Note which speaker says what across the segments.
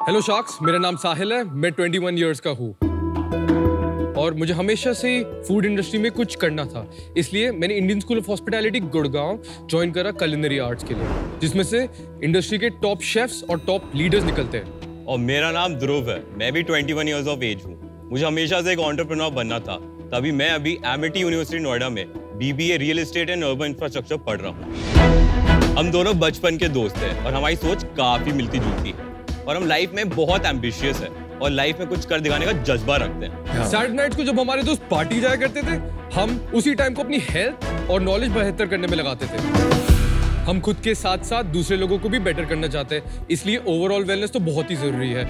Speaker 1: Hello sharks, मेरा नाम साहिल है। मैं 21 इयर्स का हूँ और मुझे हमेशा से फूड इंडस्ट्री में कुछ करना था। इसलिए मैंने Indian school of hospitality Gurgaon join करा कुलिनरी आर्ट्स के लिए, जिसमें से इंडस्ट्री के टॉप शेफ्स और टॉप लीडर्स निकलते हैं।
Speaker 2: और मेरा नाम ध्रुव है। मैं भी 21 इयर्स ऑफ एज हूँ। मुझे हमेशा से एक एंटरप्रेन्योर बनना था, तभी मैं अभी एमिटी यूनिवर्सिटी नोएडा में BBA real estate and urban infrastructure पढ़ रहा हूँ। हम दोनों बचपन के दोस्त हैं और हमारी सोच काफी मिलती जुलती है और हम लाइफ में बहुत एम्बिशियस है और लाइफ में कुछ कर दिखाने का जज्बा रखते हैं।
Speaker 1: सैटरडे नाइट्स को जब हमारे दोस्त पार्टी जाया करते थे, हम उसी टाइम को अपनी हेल्थ और नॉलेज बेहतर करने में लगाते थे। हम खुद के साथ साथ दूसरे लोगों को भी बेटर करना चाहते हैं, इसलिए ओवरऑल वेलनेस तो बहुत ही जरूरी है।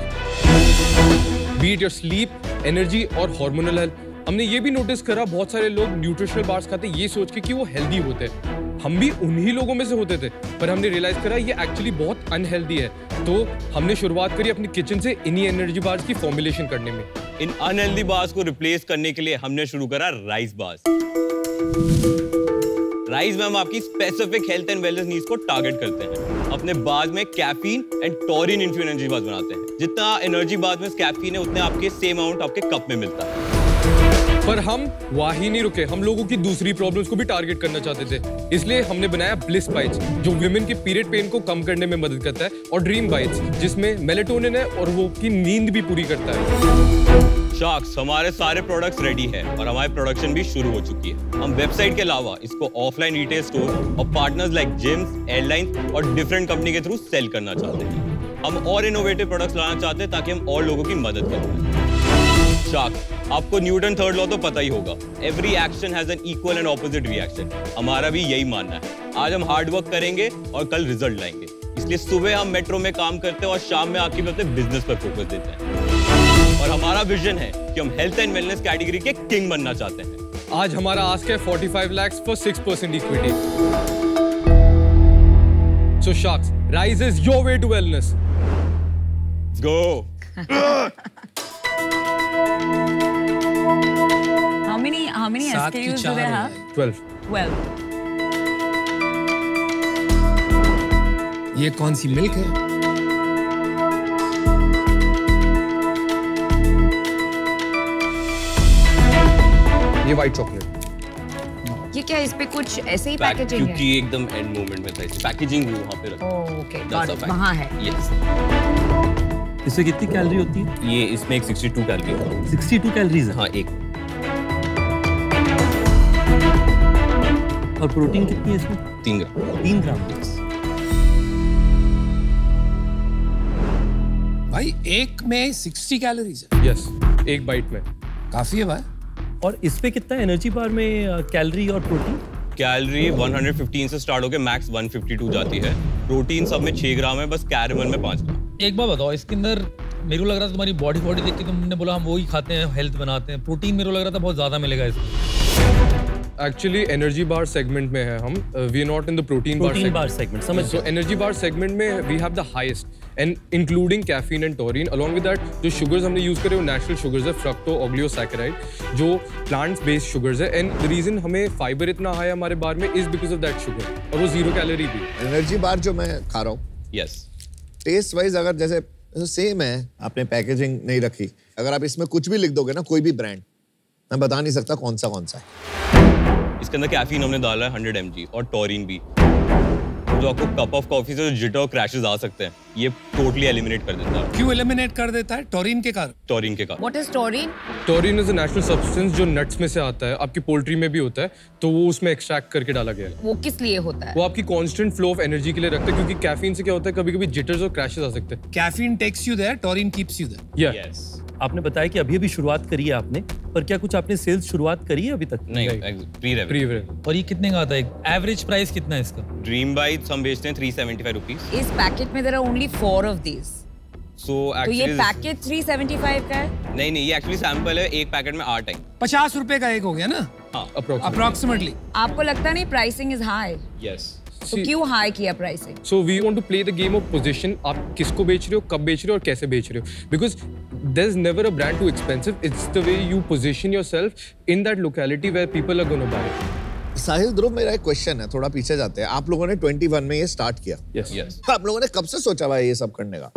Speaker 1: B it your sleep, energy और हार्मोनल हेल्थ। हमने ये भी नोटिस करा बहुत सारे लोग न्यूट्रिशनल बार्स खाते ये सोच के कि वो हेल्दी होते हैं। हम भी उन्हीं लोगों में से होते थे, पर हमने रियलाइज करा ये एक्चुअली बहुत अनहेल्दी है। तो हमने शुरुआत करी अपनी किचन से इन्हीं एनर्जी बार्स की फॉर्मुलेशन करने में।
Speaker 2: इन अनहेल्दी बार्स को रिप्लेस करने के लिए हमने शुरू करा राइस बार्स। राइस में हम आपकी specific health and wellness needs को टारगेट करते हैं। अपने बार्स में caffeine and taurine infuse energy bars बनाते हैं। जितना एनर्जी बार्स में कैफीन है, उतने आपके सेम अमाउंट आपके कप में मिलता है।
Speaker 1: पर हम वहीं नहीं रुके, हम लोगों की दूसरी प्रॉब्लम्स को भी टारगेट करना चाहते थे। इसलिए हमने बनाया ब्लिस बाइट्स, जो वुमेन के पीरियड पेन को कम करने में मदद करता है, और ड्रीम बाइट्स, जिसमें मेलेटोनिन है और वो की नींद भी पूरी करता है।
Speaker 2: शार्क्स, हमारे सारे प्रोडक्ट्स रेडी है और हमारी प्रोडक्शन भी शुरू हो चुकी है। हम वेबसाइट के अलावा इसको ऑफलाइन रिटेल स्टोर और पार्टनर्स लाइक जिम्स, एयरलाइंस और डिफरेंट कंपनी के थ्रू सेल करना चाहते हैं। हम और इनोवेटिव प्रोडक्ट्स लाना चाहते हैं ताकि हम और लोगों की मदद कर पाएं। शार्क्स, आपको न्यूटन थर्ड लॉ तो पता ही होगा, every action has an equal and opposite reaction. हमारा भी यही मानना है। आज हम हार्ड वर्क करेंगे और कल रिजल्ट लाएंगे। इसलिए सुबह हम मेट्रो में काम करते हैं और शाम में आके अपने बिजनेस पर फोकस देते हैं। और हमारा विजन है कि हम हेल्थ एंड वेलनेस कैटेगरी के किंग बनना चाहते हैं।
Speaker 1: आज हमारा आस्क है 45 lakhs for 6% equity. So Sharks, Rise is your way to wellness.
Speaker 2: Let's go.
Speaker 3: How many SKUs do they have?
Speaker 1: 12.
Speaker 3: 12.
Speaker 4: ये कौन सी मिल्क है?
Speaker 1: ये व्हाइट चॉकलेट।
Speaker 3: ये क्या, इस पे कुछ ऐसे ही पैकेजिंग है?
Speaker 2: क्योंकि एकदम एंड मोमेंट में था, पैकेजिंग भी वहाँ पे रखा।
Speaker 3: ओके, वहाँ है।
Speaker 2: यस।
Speaker 5: इसमें कितनी कैलोरी होती है?
Speaker 2: ये इसमें एक 62 कैलोरी होता है।
Speaker 5: 62 कैलोरीज है?
Speaker 2: हाँ, एक।
Speaker 5: और प्रोटीन कितनी है इसमें?
Speaker 2: 3 ग्राम।
Speaker 5: 3 ग्राम।
Speaker 4: भाई एक में 60 कैलोरीज है?
Speaker 1: यस, एक बाइट में।
Speaker 4: काफी है भाई।
Speaker 5: और इस पे कितना एनर्जी बार में कैलोरी और प्रोटीन?
Speaker 2: कैलोरी 115 से स्टार्ट होकर मैक्स 152 जाती है। प्रोटीन सब में 6 ग्राम है, बस कैरेमल में 5 ग्राम।
Speaker 6: एक बात बताओ, इसके अंदर मेरे को लग रहा था तुम्हारी बॉडी देख के तुमने बोला हम वो ही खाते हैं, हेल्थ बनाते हैं। प्रोटीन मेरे को लग रहा था बहुत ज्यादा मिलेगा इसमें।
Speaker 1: एक्चुअली एनर्जी बार सेगमेंट में है हम, we are not in the protein bar segment.
Speaker 5: समझ।
Speaker 1: सो एनर्जी बार सेगमेंट में we have the highest and including caffeine and taurine. Along with that जो शुगर्स हमने यूज करे वो नेचुरल शुगर्स है, फ्रक्टो ऑग्लियोसैकेराइड, जो प्लांट्स बेस्ड शुगर्स है। And the reason हमें फाइबर इतना हाई हमारे बार में is because of that sugar, और वो 0 कैलोरी भी।
Speaker 7: एनर्जी बार जो मैं खा रहा हूँ,
Speaker 2: यस,
Speaker 7: टेस्ट वाइज अगर जैसे सेम है, आपने पैकेजिंग नहीं रखी, अगर आप इसमें कुछ भी लिख दोगे ना, कोई भी ब्रांड, मैं बता नहीं सकता कौन सा है।
Speaker 2: इसके अंदर कैफीन हमने डाला है 100 mg और टॉरिन भी, जो आपको कप ऑफ कॉफी से जो जिटर और क्रैशेस आ सकते हैं, ये टोटली एलिमिनेट कर देता है।
Speaker 4: क्यों एलिमिनेट कर देता है? टॉरिन के कारण?
Speaker 2: टॉरिन के कारण।
Speaker 3: What is taurine?
Speaker 1: Taurine is a natural substance जो नट्स में से आता है, आपकी पोल्ट्री में भी होता है, तो वो उसमें एक्सट्रैक्ट करके डाला गया है।
Speaker 3: वो किस लिए होता है?
Speaker 1: वो आपकी कांस्टेंट फ्लो ऑफ एनर्जी के लिए रखते हैं, क्योंकि कैफीन से क्या होता है, कभी-कभी जिटर्स और क्रैशेस आ सकते हैं।
Speaker 4: Caffeine takes you there, taurine keeps you there.
Speaker 2: Yes.
Speaker 5: आपने बताया कि अभी शुरुआत करी है आपने, पर क्या कुछ आपने सेल्स शुरुआत करी है अभी तक?
Speaker 2: नहीं, प्री रेवेन्यू।
Speaker 6: और ये कितने का आता है? एवरेज प्राइस कितना है इसका?
Speaker 2: ड्रीम बाइट्स हम बेचते हैं 375 रुपीस।
Speaker 3: इस पैकेट में there are only 4 of these.
Speaker 2: तो
Speaker 3: ये पैकेट 375 का है?
Speaker 2: नहीं, ये एक्चुअली सैंपल है, एक पैकेट में 8 है।
Speaker 4: 50 रुपए का एक हो गया ना?
Speaker 2: हाँ,
Speaker 4: अप्रोक्सीमेटली।
Speaker 3: आपको लगता नहीं प्राइसिंग इज हाई?
Speaker 2: यस।
Speaker 3: तो क्यों हाई किया pricing?
Speaker 1: So we want to play the game of position. आप किसको बेच रहे हो, कब बेच रहे हो और कैसे बेच रहे हो, because there is never a brand too expensive, it's the way you position yourself in that locality where people are gonna buy.
Speaker 7: Sahil, Dhruv, मेरा एक क्वेश्चन है, थोड़ा पीछे जाते हैं। आप लोगों ने 21 में ये स्टार्ट किया।
Speaker 1: यस।
Speaker 7: आप लोगों ने कब से सोचा भाई ये सब करने का?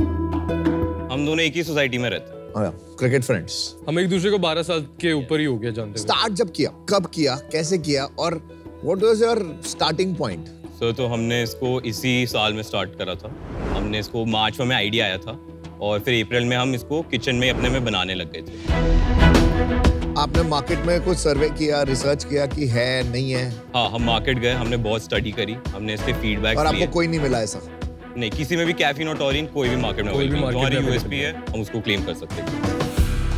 Speaker 2: हम हम दोनों एक ही सोसाइटी में रहते हैं।
Speaker 7: Cricket friends.
Speaker 1: हम एक दूसरे को 12 साल के ऊपर ही हो गया जानते हैं।
Speaker 7: स्टार्ट जब किया, कब किया, कैसे किया और what was your starting point?
Speaker 2: तो हमने इसको इसी साल में स्टार्ट करा था। हमने इसको मार्च में हमें आइडिया आया था और फिर अप्रैल में हम इसको किचन में अपने में बनाने लग गए थे।
Speaker 7: आपने मार्केट में कुछ सर्वे किया, रिसर्च किया कि है नहीं है?
Speaker 2: हाँ, हम मार्केट गए, हमने बहुत स्टडी करी, हमने इसके फीडबैक
Speaker 7: और आपको कोई नहीं मिला ऐसा?
Speaker 2: नहीं, किसी में भी कैफीन और टॉरिन कोई भी मार्केट में हमारी यूएसपी है, हम उसको क्लेम कर सकते हैं।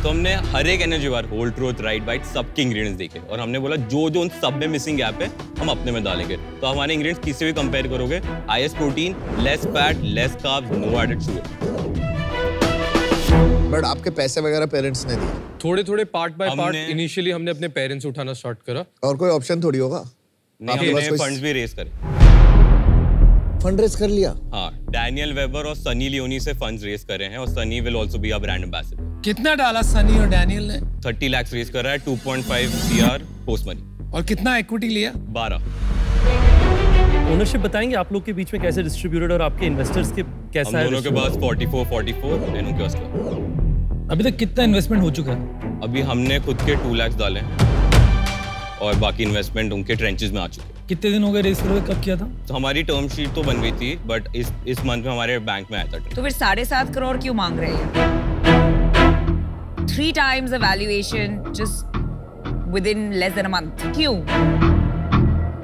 Speaker 2: तो हमने हर एक energy bar, whole truth, right bite, सबके इंग्रेडिएंट्स देखे और हमने बोला जो जो उन सब में मिसिंग गैप है हम अपने में डालेंगे। तो हमारे इंग्रेडिएंट्स किसी भी कंपेयर करोगे, highest protein, less fat, less carbs, no added sugar.
Speaker 7: But आपके पैसे वगैरह पेरेंट्स ने दिए?
Speaker 1: थोड़े पार्ट बाय पार्ट इनिशियली हमने अपने पेरेंट्स उठाना स्टार्ट करा।
Speaker 7: और कोई ऑप्शन थोड़ी होगा?
Speaker 2: नहीं, हमने फंड्स भी रेज करे।
Speaker 7: फंड रेज कर लिया?
Speaker 2: हाँ, डैनियल वेबर और सनी लियोनी से फंड्स रेज करे हैं और Sunny will also be a brand ambassador.
Speaker 4: कितना डाला सनी और डैनियल ने?
Speaker 2: 30 लाख रेज कर रहा है, 2.5 CR पोस्ट मनी।
Speaker 4: और कितना इक्विटी लिया?
Speaker 2: 12।
Speaker 5: ओनरशिप बताएंगे आप लोग के बीच में कैसे डिस्ट्रीब्यूटेड और आपके इन्वेस्टर्स के कैसा है?
Speaker 2: हम दोनों के पास 44 एंड उनके पास।
Speaker 6: अभी तक कितना इन्वेस्टमेंट हो चुका है?
Speaker 2: अभी हमने खुद के 2 लाख डाले और बाकी इन्वेस्टमेंट उनके ट्रेंचेस में आ चुके हैं।
Speaker 6: कितने दिन हो गए रेस करके, कब किया था?
Speaker 2: तो हमारी टर्म शीट तो बन गई थी बट इस मंथ में हमारे बैंक में आया था।
Speaker 3: तो फिर 7.5 करोड़ क्यों मांग रहे हैं? 3 times the valuation just within less than a month. क्यों?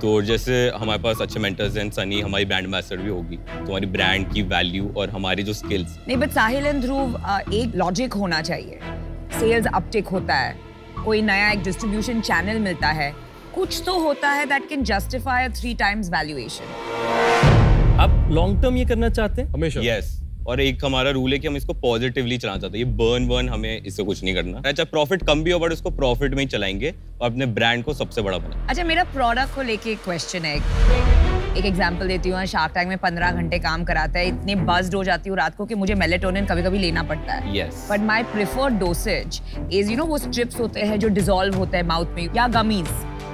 Speaker 2: तो जैसे हमारे पास अच्छे मेंटर्स हैं, सनी हमारी ब्रांड एम्बेसडर भी होगी, तो हमारी ब्रांड की वैल्यू और हमारी जो स्किल्स।
Speaker 3: नहीं, बट साहिल एंड ध्रुव, एक लॉजिक होना चाहिए। सेल्स अपटिक होता है, कोई नया एक डिस्ट्रीब्यूशन चैनल मिलता है, कुछ तो होता है that can justify a 3 times valuation.
Speaker 5: आप लॉन्ग टर्म ये करना चाहते हैं?
Speaker 1: हमेशा।
Speaker 2: यस, और एक हमारा रूल है कि हम इसको पॉजिटिवली चलाना चाहते हैं। ये बर्न हमें इससे कुछ नहीं करना। अच्छा, प्रॉफिट कम भी हो बट उसको प्रॉफिट में ही चलाएंगे और अपने ब्रांड को सबसे बड़ा बनाएंगे।
Speaker 3: अच्छा, मेरा प्रोडक्ट को लेके एक क्वेश्चन है। एक एग्जांपल देती हूँ। शार्क टैंक में 15 घंटे काम कराता है, इतने बज्ड हो जाती हूँ रात को कि मुझे मेलेटोनिन कभी-कभी लेना पड़ता है।
Speaker 2: Yes.
Speaker 3: But my preferred dosage is वो स्ट्रिप्स होते हैं जो डिसॉल्व होते हैं माउथ में, या गमीज,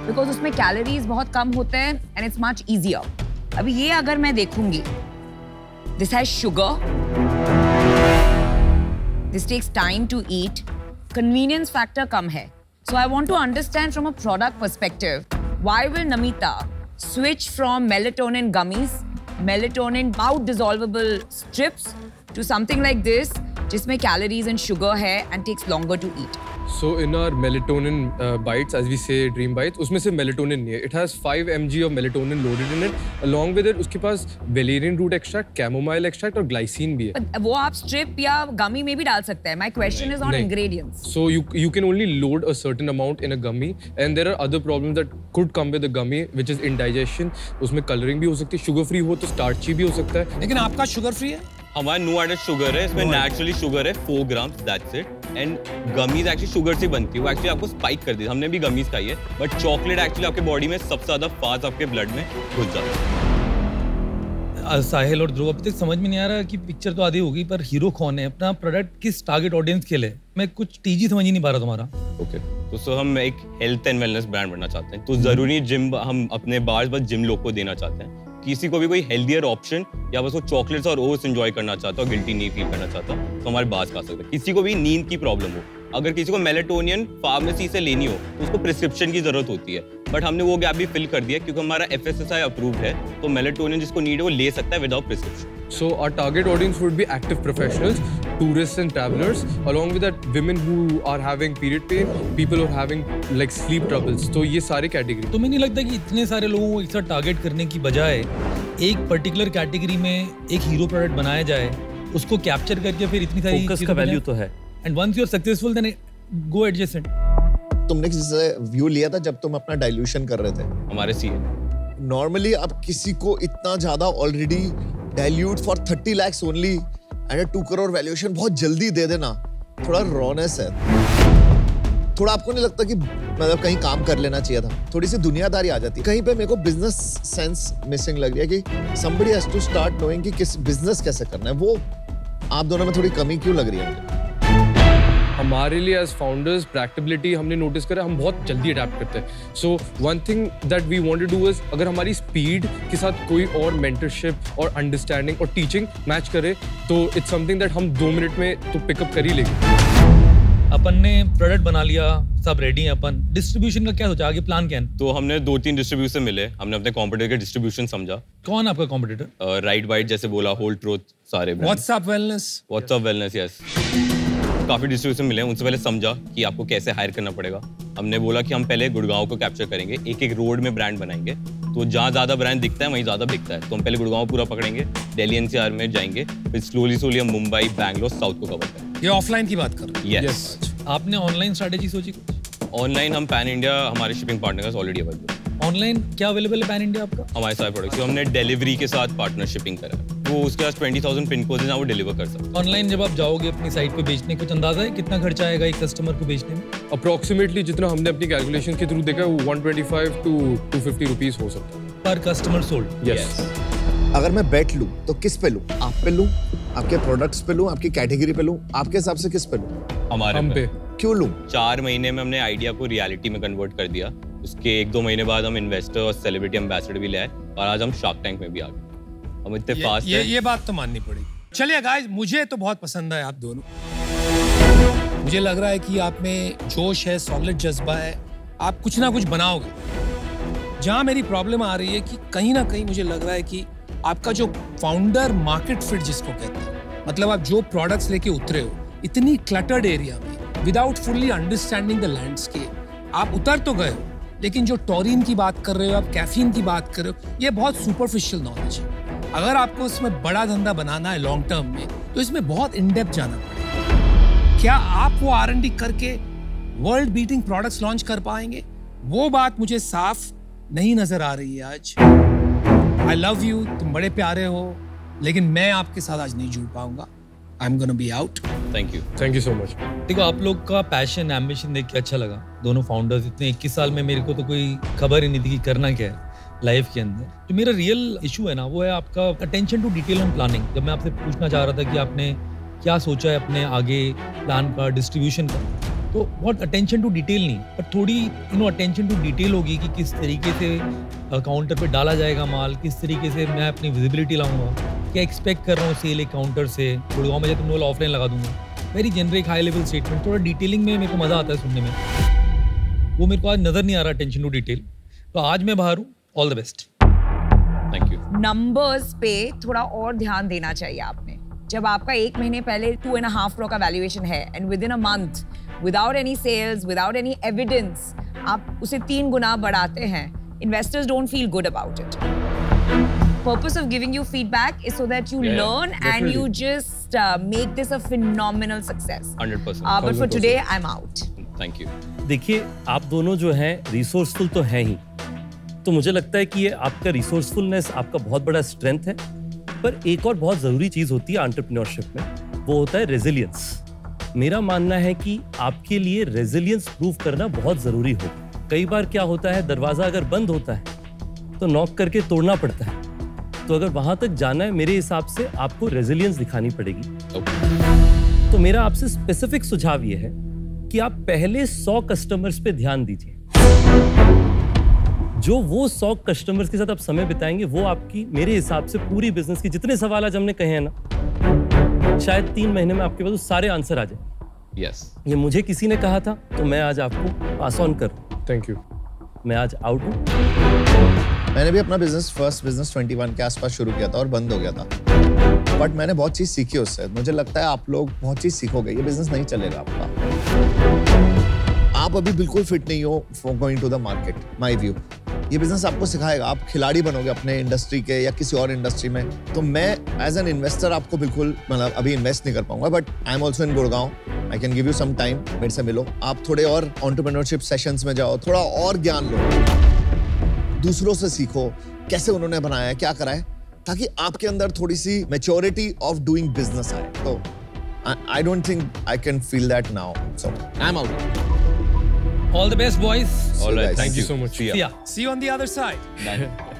Speaker 3: बिकॉज उसमें कैलोरीज बहुत कम होते हैं एंड इट्स मच इजियर। अभी ये अगर मैं देखूंगी, this has sugar, this takes time to eat, convenience factor कम है। So I want to understand from a product perspective, why will Namita switch from melatonin gummies, melatonin mouth dissolvable strips to something like this जिसमें calories and sugar है and takes longer to eat.
Speaker 1: So in our melatonin bites, as we say dream bites, उसमें से melatonin नहीं है. It has 5 mg of melatonin loaded in it. Along with it, उसके पास valerian root extract, chamomile extract और glycine भी है.
Speaker 3: But वो आप strip या gummy में भी डाल सकते हैं. My question is on ingredients.
Speaker 1: So you can only load a certain amount in a gummy, and there are other problems that could come with the gummy, which is indigestion. उसमें coloring भी हो सकती है. Sugar free हो तो starchy भी हो सकता है.
Speaker 4: लेकिन आपका शुगर फ्री है?
Speaker 2: हमारा नो एडेड शुगर है, इसमें नेचुरली शुगर है 4 grams, that's it. And gummies actually sugar से बनती है, वो एक्चुअली आपको स्पाइक कर देती है। हमने भी गमीज खाई है, बट चॉकलेट एक्चुअली आपके बॉडी में सबसे ज्यादा फास्ट आपके ब्लड में घुस जाता है।
Speaker 6: साहिल और ध्रुव, अभी तक समझ में नहीं आ रहा कि पिक्चर तो आधी होगी, पर हीरो कौन है, अपना प्रोडक्ट किस टारगेट ऑडियंस के लिए? मैं कुछ टीजी समझ ही नहीं पा रहा तुम्हारा।
Speaker 2: ओके, तो सो हम एक हेल्थ एंड वेलनेस ब्रांड बनना चाहते हैं, तो जरूरी जिम, हम अपने बार बस जिम लोग को देना चाहते हैं। किसी को भी कोई हेल्दियर ऑप्शन या बस वो चॉकलेट्स और ओट्स एंजॉय करना चाहता हो, गिल्टी नहीं फील करना चाहता, तो हमारे बार्स खा सकते हैं। किसी को भी नींद की प्रॉब्लम हो, अगर किसी को मेलेटोनिन फार्मेसी से लेनी हो तो उसको प्रिस्क्रिप्शन की जरूरत होती है, बट हमने वो गैप भी फिल कर दिया क्योंकि हमारा FSSAI अप्रूव्ड है, तो मेलेटोनिन जिसको नीड है वो ले सकता है without prescription.
Speaker 1: So our target audience would be active professionals, tourists and travelers, along with that women who are having period pain, people who are having like sleep troubles. तो ये सारे category.
Speaker 6: तुम्हें नहीं लगता कि इतने सारे लोगों को एक साथ टारगेट करने की बजाय एक पर्टिकुलर कैटेगरी में एक हीरो प्रोडक्ट बनाया जाए, उसको कैप्चर करके फिर इतनी सारी
Speaker 5: फोकस का वैल्यू तो है,
Speaker 6: and once you are successful then go adjacent.
Speaker 7: तुमने किसी से व्यू लिया था जब तुम अपना डाइल्यूशन कर रहे थे?
Speaker 2: हमारे CA
Speaker 7: नॉर्मली आप किसी को इतना ज्यादा already dilute for 30 lakhs only and 2 crore valuation बहुत जल्दी दे देना, थोड़ा रॉनेस है। थोड़ा आपको नहीं लगता कि मतलब कहीं काम कर लेना चाहिए था? थोड़ी सी दुनियादारी आ जाती है कहीं पे। मेरे को बिजनेस सेंस मिसिंग लग रही है कि somebody has to start knowing कि किस बिजनेस कैसे करना है। वो आप दोनों में थोड़ी कमी क्यों लग रही है मुझे?
Speaker 1: हमारे लिए एज फाउंडर्स प्रैक्टिबिलिटी हमने नोटिस करा, हम बहुत जल्दी अडेप्ट करते हैं. So one thing that we want to do is, अगर हमारी स्पीड के साथ कोई और मेंटरशिप और अंडरस्टैंडिंग और टीचिंग मैच करे तो इट्स समथिंग दैट हम 2 मिनट में तो पिकअप कर ही लेंगे.
Speaker 6: अपन ने प्रोडक्ट बना लिया, सब रेडी है, अपन डिस्ट्रीब्यूशन का क्या सोचा, आगे प्लान क्या है?
Speaker 2: तो हमने 2-3 डिस्ट्रीब्यूटर मिले, हमने अपने कॉम्पिटिटर के डिस्ट्रीब्यूशन समझा.
Speaker 6: कौन आपका कॉम्पिटिटर?
Speaker 2: राइट बाइट जैसे बोला, होल ट्रूथ, सारे
Speaker 4: व्हाट्सएप वेलनेस,
Speaker 2: यस. काफी डिस्ट्रीब्यूशन मिले, उनसे पहले समझा कि आपको कैसे हायर करना पड़ेगा. हमने बोला कि हम पहले गुड़गांव को कैप्चर करेंगे, एक रोड में ब्रांड बनाएंगे, तो जहाँ ज्यादा ब्रांड दिखता है वहीं ज्यादा बिकता है. तो हम पहले गुड़गांव पूरा पकड़ेंगे, दिल्ली एनसीआर में जाएंगे, फिर स्लोली हम मुंबई, बैंगलोर, साउथ को कवर करेंगे.
Speaker 4: ये ऑफलाइन की बात कर रहे हैं?
Speaker 2: यस.
Speaker 6: आपने ऑनलाइन स्ट्रेटेजी सोची कुछ?
Speaker 2: ऑनलाइन हम पैन इंडिया, हमारे shipping partners already available.
Speaker 6: Online क्या अवेलेबल है पैन इंडिया आपका?
Speaker 2: हमारे सारे प्रोडक्ट्स हमने डिलीवरी के साथ पार्टनरशिपिंग करा है. वो उसके पास 20,000 पिन कोड है जहाँ वो डिलीवर कर सकते हैं.
Speaker 6: ऑनलाइन जब आप जाओगे अपनी साइट पे बेचने, कुछ अंदाजा है कितना खर्चा आएगा एक कस्टमर को बेचने में?
Speaker 1: अप्रोक्सीमेटली जितना हमने अपनी कैलकुलेशन के थ्रू देखा है वो 125 to 250 रुपीस हो सकता है
Speaker 6: पर कस्टमर सोल्ड.
Speaker 1: यस.
Speaker 7: अगर मैं बेट लूं तो किस पे लूं? आप पे लूं, आपके प्रोडक्ट्स पे लूं, आपकी कैटेगरी पे लूं? आपके हिसाब से किस पे लूं?
Speaker 2: हमारे
Speaker 1: हम पे.
Speaker 7: क्यों लूं?
Speaker 2: 4 महीने में हमने आइडिया को रियलिटी में कन्वर्ट कर दिया. उसके 1-2 महीने बाद हम इन्वेस्टर और सेलिब्रिटी एम्बेसडर भी लाए और आज हम शार्क टैंक में भी आ गए. हम इतने फास्ट हैं.
Speaker 4: ये बात तो माननी पड़ेगी. चलिए गाइस, मुझे तो बहुत पसंद है आप दोनों. मुझे लग रहा है कि आप में जोश है, सॉलिड जज्बा है, आप कुछ ना कुछ बनाओगे. जहां मेरी प्रॉब्लम आ रही है कि कहीं ना कहीं मुझे लग रहा है कि आपका जो फाउंडर मार्केट फिट जिसको कहते हैं, मतलब आप जो प्रोडक्ट्स लेके उतरे हो इतनी क्लटर्ड एरिया में without fully understanding the landscape, आप उतर तो गए हो, लेकिन जो टॉरिन की बात कर रहे हो आप, कैफीन की बात कर रहे हो, ये बहुत सुपरफिशियल नॉलेज है. अगर आपको इसमें बड़ा धंधा बनाना है लॉन्ग टर्म में तो इसमें बहुत इन डेप्थ जाना पड़ेगा. क्या आप वो R&D करके वर्ल्ड बीटिंग प्रोडक्ट्स लॉन्च कर पाएंगे? वो बात मुझे साफ नहीं नजर आ रही है आज. आई लव यू, तुम बड़े प्यारे हो, लेकिन मैं आपके साथ आज नहीं जुड़ पाऊंगा. I am gonna be out.
Speaker 2: Thank you
Speaker 1: so much.
Speaker 6: देखो, आप लोग का पैशन, एम्बिशन देख के अच्छा लगा. दोनों फाउंडर्स, इतने 21 साल में मेरे को तो कोई खबर ही नहीं थी कि करना क्या है लाइफ के अंदर. जो मेरा रियल इशू है ना, वो है आपका attention to detail and planning. जब मैं आपसे पूछना चाह रहा था कि आपने क्या सोचा है अपने आगे प्लान का, डिस्ट्रीब्यूशन का, तो बहुत अटेंशन टू डिटेल नहीं, पर थोड़ी अटेंशन टू डिटेल होगी कि किस तरीके से काउंटर पे डाला जाएगा माल, किस तरीके से मैं अपनी विजिबिलिटी लाऊंगा, क्या एक्सपेक्ट कर रहा हूँ सेल एक काउंटर से. गुड़गांव में तुमने बोला ऑफलाइन लगा दूंगा, very generic high level statement. थोड़ा डिटेलिंग में मेरे को मजा आता है सुनने में, वो मेरे को आज नजर नहीं आ रहा अटेंशन टू डिटेल. तो आज मैं बाहर हूँ. All the best.
Speaker 2: Thank you.
Speaker 3: Numbers पे थोड़ा और ध्यान देना चाहिए आपने. जब आपका 1 महीने पहले 2.5 करोड़ का वैल्यूएशन है and within a month, without any sales, without any evidence, आप उसे 3 गुना बढ़ाते हैं, investors don't feel good about it. Purpose of giving you feedback is so that you learn and you just make this a phenomenal success.
Speaker 2: 100%.
Speaker 3: But for today, I'm out.
Speaker 2: Thank you.
Speaker 5: देखिए, आप दोनों जो हैं resourceful तो हैं ही, तो मुझे लगता है कि ये आपका रिसोर्सफुलनेस आपका बहुत बड़ा स्ट्रेंथ है. पर एक और बहुत जरूरी चीज होती है एंटरप्रेन्योरशिप में, वो होता है रेजिलियंस. मेरा मानना है कि आपके लिए रेजिलियंस प्रूव करना बहुत जरूरी हो. कई बार क्या होता है, दरवाजा अगर बंद होता है तो नॉक करके तोड़ना पड़ता है. तो अगर वहां तक जाना है, मेरे हिसाब से आपको रेजिलियंस दिखानी पड़ेगी. तो मेरा आपसे स्पेसिफिक सुझाव ये है कि आप पहले 100 कस्टमर्स पे ध्यान दीजिए. जो वो 100 कस्टमर्स के साथ आप समय बिताएंगे, वो आपकी, मेरे हिसाब से, पूरी बिजनेस की जितने सवाल आज हमने कहे हैं ना, शायद 3 महीने में आपके पास सारे आंसर आ जाए.
Speaker 2: यस.
Speaker 5: ये मुझे किसी ने कहा था, तो मैं आज आपको पास ऑन करूं.
Speaker 1: Thank you.
Speaker 5: मैं आज आउट हूं.
Speaker 7: मैंने भी अपना फर्स्ट बिजनेस 21 के आसपास शुरू किया था और बंद हो गया था, बट मैंने बहुत चीज सीखी उससे. मुझे लगता है आप लोग बहुत चीज सीखोगे. ये बिजनेस नहीं चलेगा आपका. आप अभी बिल्कुल फिट नहीं हो for going to the market. My view, ये बिजनेस आपको सिखाएगा. आप खिलाड़ी बनोगे अपने इंडस्ट्री के या किसी और इंडस्ट्री में. तो मैं एज एन इन्वेस्टर आपको बिल्कुल, मतलब अभी इन्वेस्ट नहीं कर पाऊंगा, but I am also in Gurgaon. I can give you some time. मेरे से मिलो, आप थोड़े और एंटरप्रेन्योरशिप सेशंस में जाओ, थोड़ा और ज्ञान लो, दूसरों से सीखो कैसे उन्होंने बनाया है, क्या करा है, ताकि आपके अंदर थोड़ी सी मैच्योरिटी ऑफ डूइंग बिजनेस आए. तो I don't think I can feel that now. So I am out.
Speaker 6: All the best, boys.
Speaker 2: All right.
Speaker 7: guys.
Speaker 1: Thank you so much.
Speaker 2: See ya.
Speaker 6: See ya.
Speaker 4: See you on the other side.
Speaker 2: Bye.